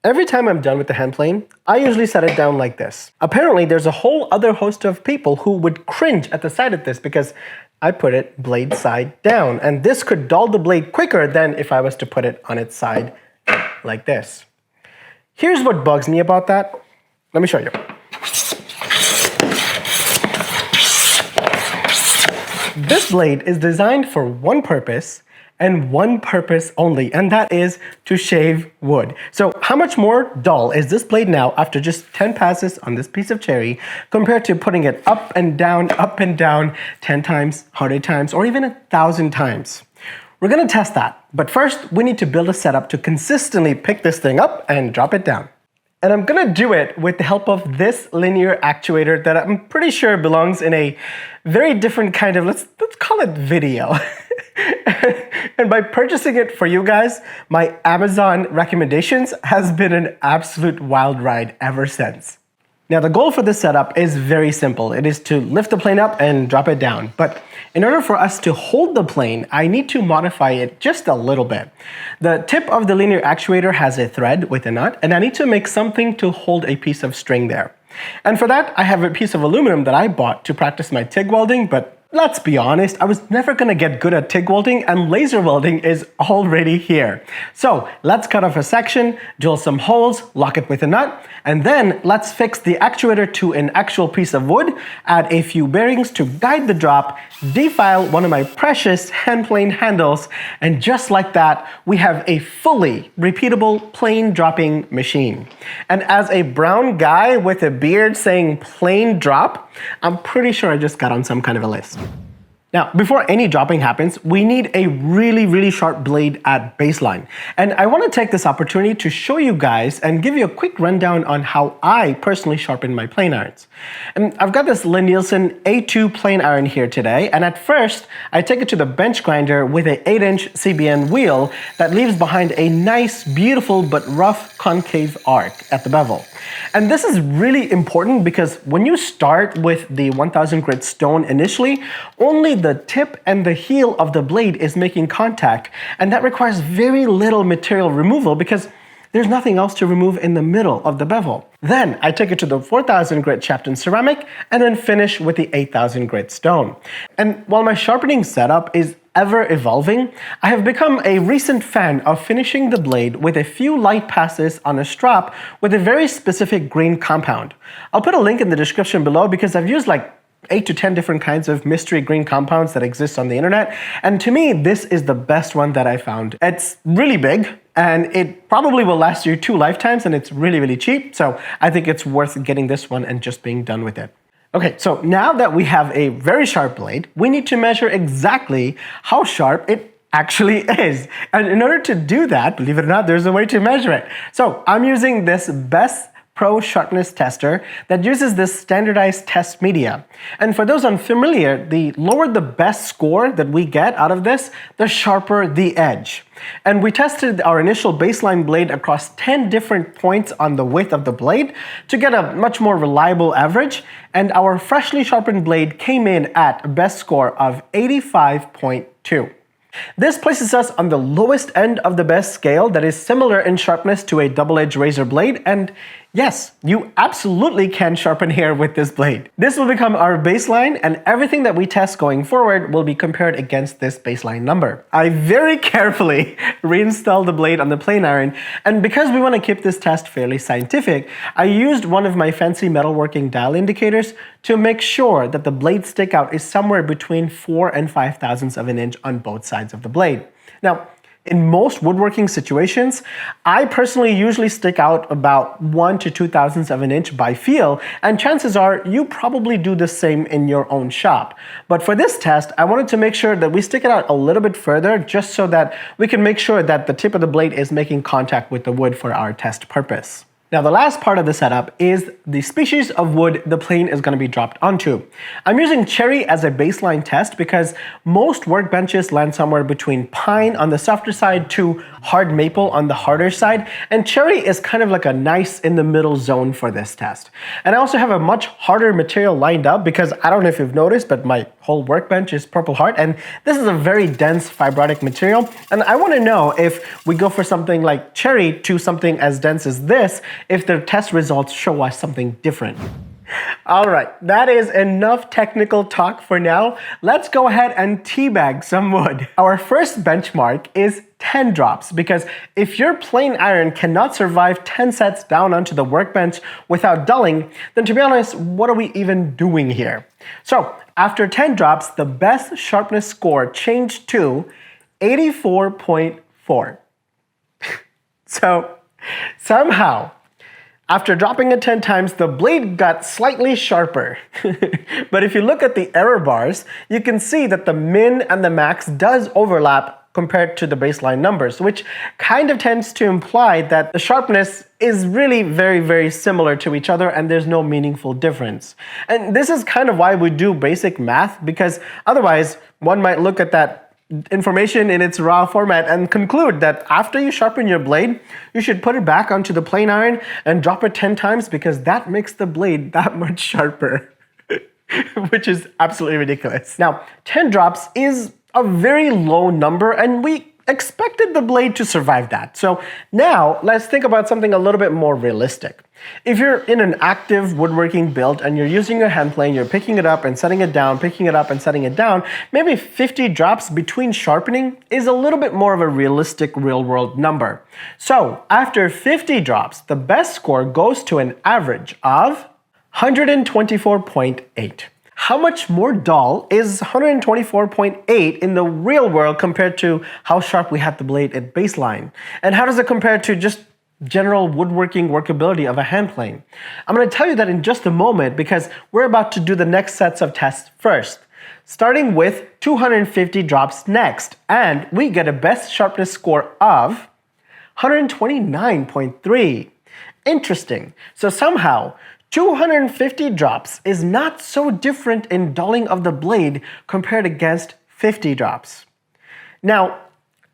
Every time I'm done with the hand plane, I usually set it down like this. Apparently, there's a whole other host of people who would cringe at the sight of this because I put it blade side down, and this could dull the blade quicker than if I was to put it on its side like this. Here's what bugs me about that. Let me show you. This blade is designed for one purpose and one purpose only, and that is to shave wood. So how much more dull is this blade now after just 10 passes on this piece of cherry compared to putting it up and down 10 times, 100 times, or even 1,000 times? We're gonna test that, but first we need to build a setup to consistently pick this thing up and drop it down. And I'm gonna do it with the help of this linear actuator that I'm pretty sure belongs in a very different kind of, let's call it video. And by purchasing it for you guys, my Amazon recommendations has been an absolute wild ride ever since. Now the goal for this setup is very simple. It is to lift the plane up and drop it down. But in order for us to hold the plane, I need to modify it just a little bit. The tip of the linear actuator has a thread with a nut, and I need to make something to hold a piece of string there. And for that, I have a piece of aluminum that I bought to practice my TIG welding, but let's be honest, I was never gonna get good at TIG welding, and laser welding is already here. So let's cut off a section, drill some holes, lock it with a nut, and then let's fix the actuator to an actual piece of wood, add a few bearings to guide the drop, defile one of my precious hand plane handles, and just like that, we have a fully repeatable plane dropping machine. And as a brown guy with a beard saying plane drop, I'm pretty sure I just got on some kind of a list. Now, before any dropping happens, we need a really sharp blade at baseline. And I want to take this opportunity to show you guys and give you a quick rundown on how I personally sharpen my plane irons. And I've got this Lie-Nielsen A2 plane iron here today, and at first, I take it to the bench grinder with an 8-inch CBN wheel that leaves behind a nice, beautiful, but rough concave arc at the bevel. And this is really important because when you start with the 1000 grit stone initially, only the tip and the heel of the blade is making contact, and that requires very little material removal because there's nothing else to remove in the middle of the bevel. Then I take it to the 4000 grit Shafton ceramic and then finish with the 8000 grit stone. And while my sharpening setup is ever evolving, I have become a recent fan of finishing the blade with a few light passes on a strap with a very specific green compound. I'll put a link in the description below because I've used like 8 to 10 different kinds of mystery green compounds that exist on the internet, and to me this is the best one that I found. It's really big and it probably will last you 2 lifetimes, and it's really cheap, so I think it's worth getting this one and just being done with it. Okay, so now that we have a very sharp blade, we need to measure exactly how sharp it actually is. And in order to do that, believe it or not, there's a way to measure it. So I'm using this Best Pro Sharpness Tester that uses this standardized test media. And for those unfamiliar, the lower the best score that we get out of this, the sharper the edge. And we tested our initial baseline blade across 10 different points on the width of the blade to get a much more reliable average, and our freshly sharpened blade came in at a best score of 85.2. This places us on the lowest end of the best scale that is similar in sharpness to a double-edged razor blade, and yes, you absolutely can sharpen hair with this blade. This will become our baseline, and everything that we test going forward will be compared against this baseline number. I very carefully reinstalled the blade on the plane iron, and because we want to keep this test fairly scientific, I used one of my fancy metalworking dial indicators to make sure that the blade stick out is somewhere between 4 and 5 thousandths of an inch on both sides of the blade. Now, in most woodworking situations, I personally usually stick out about 1 to 2 thousandths of an inch by feel, and chances are you probably do the same in your own shop. But for this test, I wanted to make sure that we stick it out a little bit further just so that we can make sure that the tip of the blade is making contact with the wood for our test purpose. Now the last part of the setup is the species of wood the plane is going to be dropped onto. I'm using cherry as a baseline test because most workbenches land somewhere between pine on the softer side to hard maple on the harder side, and cherry is kind of like a nice in the middle zone for this test. And I also have a much harder material lined up because I don't know if you've noticed, but my whole workbench is Purple Heart, and this is a very dense fibrotic material, and I want to know if we go for something like cherry to something as dense as this, if the test results show us something different. All right, that is enough technical talk for now. Let's go ahead and teabag some wood. Our first benchmark is 10 drops, because if your plain iron cannot survive 10 sets down onto the workbench without dulling, then to be honest, what are we even doing here? So after 10 drops, the best sharpness score changed to 84.4. So somehow, after dropping it 10 times, the blade got slightly sharper. But if you look at the error bars, you can see that the min and the max does overlap compared to the baseline numbers, which kind of tends to imply that the sharpness is really very, very similar to each other and there's no meaningful difference. And this is kind of why we do basic math, because otherwise one might look at that information in its raw format and conclude that after you sharpen your blade, you should put it back onto the plain iron and drop it 10 times because that makes the blade that much sharper, which is absolutely ridiculous. Now, 10 drops is a very low number and we expected the blade to survive that. So now let's think about something a little bit more realistic. If you're in an active woodworking build and you're using your hand plane, you're picking it up and setting it down, picking it up and setting it down, maybe 50 drops between sharpening is a little bit more of a realistic real-world number. So after 50 drops, the best score goes to an average of 124.8. How much more dull is 124.8 in the real world compared to how sharp we had the blade at baseline? And how does it compare to just general woodworking workability of a hand plane? I'm going to tell you that in just a moment because we're about to do the next sets of tests first, starting with 250 drops next, and we get a best sharpness score of 129.3. Interesting. So somehow 250 drops is not so different in dulling of the blade compared against 50 drops. Now,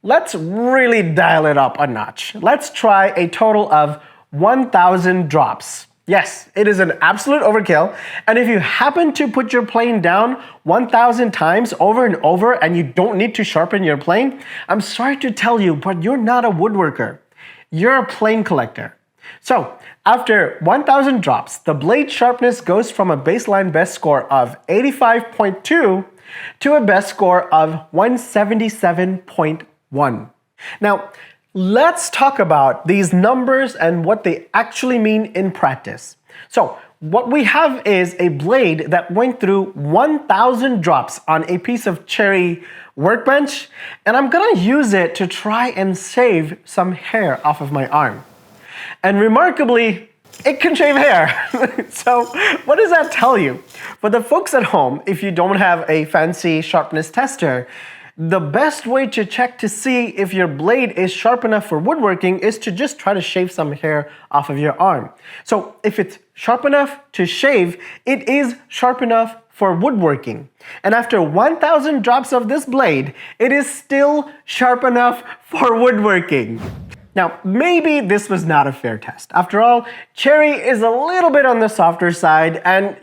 let's really dial it up a notch. Let's try a total of 1,000 drops. Yes, it is an absolute overkill, and if you happen to put your plane down 1,000 times over and over and you don't need to sharpen your plane, I'm sorry to tell you, but you're not a woodworker. You're a plane collector. So, after 1,000 drops, the blade sharpness goes from a baseline best score of 85.2 to a best score of 177.1. Now, let's talk about these numbers and what they actually mean in practice. So, what we have is a blade that went through 1,000 drops on a piece of cherry workbench, and I'm gonna use it to try and shave some hair off of my arm. And remarkably, it can shave hair. So what does that tell you? For the folks at home, if you don't have a fancy sharpness tester, the best way to check to see if your blade is sharp enough for woodworking is to just try to shave some hair off of your arm. So if it's sharp enough to shave, it is sharp enough for woodworking. And after 1,000 drops of this blade, it is still sharp enough for woodworking. Now, maybe this was not a fair test. After all, cherry is a little bit on the softer side, and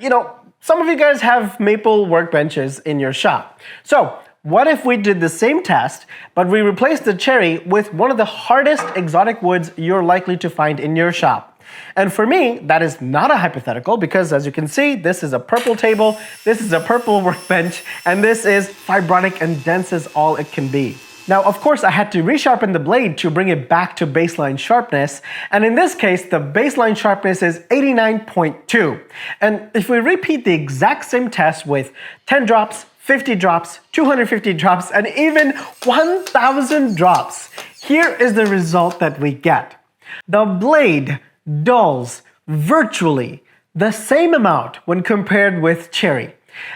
some of you guys have maple workbenches in your shop. So, what if we did the same test, but we replaced the cherry with one of the hardest exotic woods you're likely to find in your shop? And for me, that is not a hypothetical because as you can see, this is a purple table, this is a purple workbench, and this is fibrotic and dense as all it can be. Now, of course, I had to resharpen the blade to bring it back to baseline sharpness, and in this case, the baseline sharpness is 89.2. And if we repeat the exact same test with 10 drops, 50 drops, 250 drops, and even 1,000 drops, here is the result that we get. The blade dulls virtually the same amount when compared with cherry.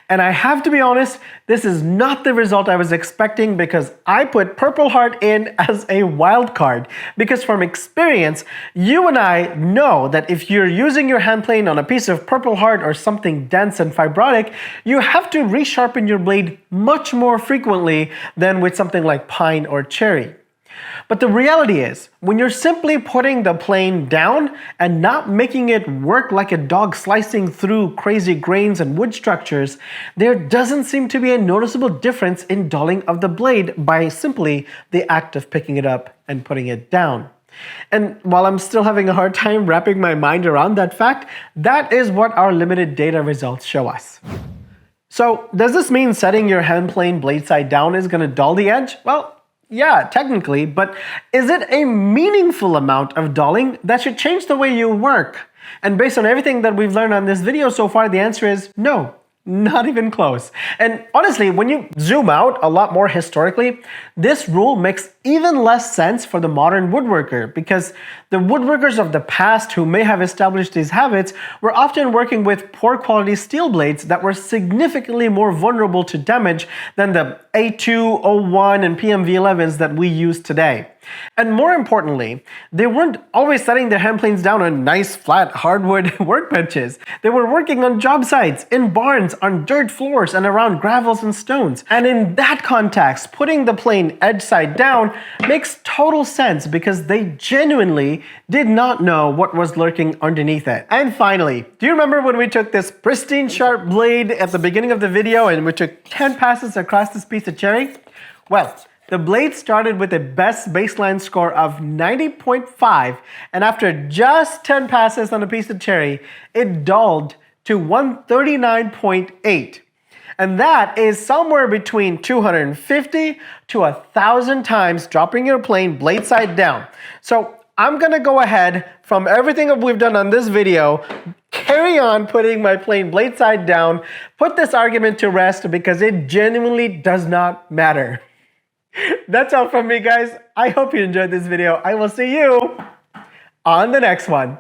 And I have to be honest, this is not the result I was expecting because I put Purple Heart in as a wild card. Because from experience, you and I know that if you're using your hand plane on a piece of Purple Heart or something dense and fibrotic, you have to resharpen your blade much more frequently than with something like pine or cherry. But the reality is, when you're simply putting the plane down and not making it work like a dog slicing through crazy grains and wood structures, there doesn't seem to be a noticeable difference in dulling of the blade by simply the act of picking it up and putting it down. And while I'm still having a hard time wrapping my mind around that fact, that is what our limited data results show us. So, does this mean setting your hand plane blade side down is going to dull the edge? Well, yeah, technically, but is it a meaningful amount of dulling that should change the way you work? And based on everything that we've learned on this video so far, the answer is no. Not even close. And honestly, when you zoom out a lot more historically, this rule makes even less sense for the modern woodworker because the woodworkers of the past who may have established these habits were often working with poor quality steel blades that were significantly more vulnerable to damage than the A2, O1, and PMV11s that we use today. And more importantly, they weren't always setting their hand planes down on nice flat hardwood workbenches. They were working on job sites, in barns, on dirt floors, and around gravels and stones. And in that context, putting the plane edge side down makes total sense because they genuinely did not know what was lurking underneath it. And finally, do you remember when we took this pristine sharp blade at the beginning of the video and we took 10 passes across this piece of cherry? Well, the blade started with a best baseline score of 90.5, and after just 10 passes on a piece of cherry, it dulled to 139.8. And that is somewhere between 250 to 1,000 times dropping your plane blade side down. So I'm gonna go ahead, from everything that we've done on this video, carry on putting my plane blade side down, put this argument to rest because it genuinely does not matter. That's all from me, guys. I hope you enjoyed this video. I will see you on the next one.